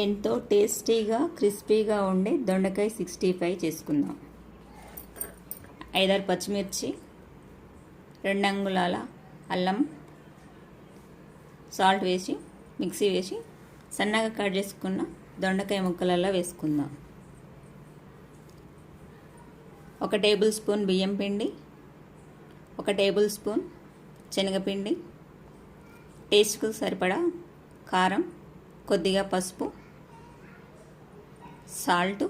ఎంతో టేస్టీగా క్రిస్పీగా ఉండే దొండకాయ 65 చేసుకుందాం. 5-6 పచ్చిమిర్చి, 2 అంగుళాల అల్లం, సాల్ట్ వేసి మిక్సీ వేసి సన్నగా కట్ చేసుకున్న దొండకాయ ముక్కలలో వేసుకుందాం. 1 టేబుల్ స్పూన్ బియ్యం పిండి, 1 టేబుల్ స్పూన్ శనగపిండి, టేస్ట్కు సరిపడా కారం, కొద్దిగా పసుపు, సాల్ట్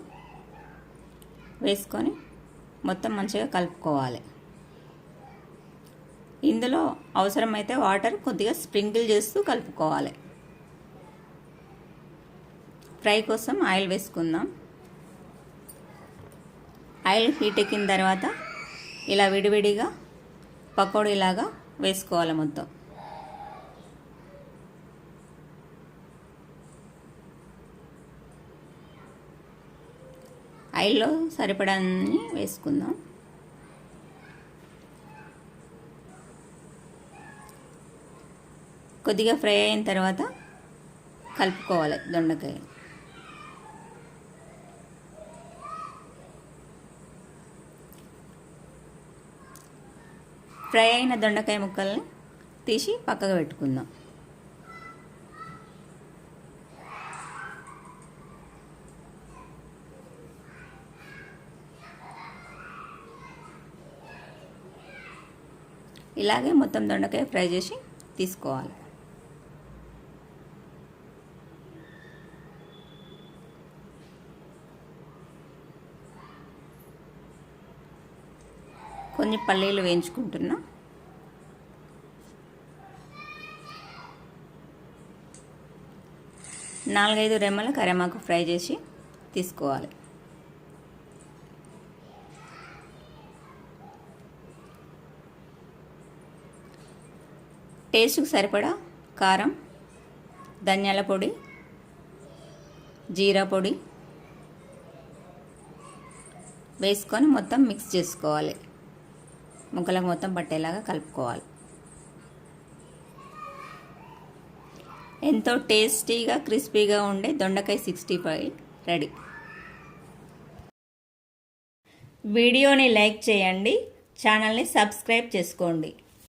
వేసుకొని మొత్తం మంచిగా కలుపుకోవాలి. ఇందులో అవసరమైతే వాటర్ కొద్దిగా స్ప్రింకిల్ చేస్తూ కలుపుకోవాలి. ఫ్రై కోసం ఆయిల్ వేసుకుందాం. ఆయిల్ హీట్ ఎక్కిన తర్వాత ఇలా విడివిడిగా పకోడీలాగా వేసుకోవాలి. మొత్తం ఆయిల్లో సరిపడాన్ని వేసుకుందాం. కొద్దిగా ఫ్రై అయిన తర్వాత కలుపుకోవాలి దొండకాయ. ఫ్రై అయిన దొండకాయ ముక్కల్ని తీసి పక్కకు పెట్టుకుందాం. ఇలాగే మొత్తం దొండకాయ ఫ్రై చేసి తీసుకోవాలి. కొన్ని పల్లీలు వేయించుకుంటున్నా. నాలుగైదు రెమ్మల కరివేపాకు ఫ్రై చేసి తీసుకోవాలి. టేస్ట్కి సరిపడా కారం, ధనియాల పొడి, జీరా పొడి వేసుకొని మొత్తం మిక్స్ చేసుకోవాలి. ముక్కలకు మొత్తం పట్టేలాగా కలుపుకోవాలి. ఎంతో టేస్టీగా క్రిస్పీగా ఉండే దొండకాయ 65 రెడీ. వీడియోని లైక్ చేయండి, ఛానల్ని సబ్స్క్రైబ్ చేసుకోండి.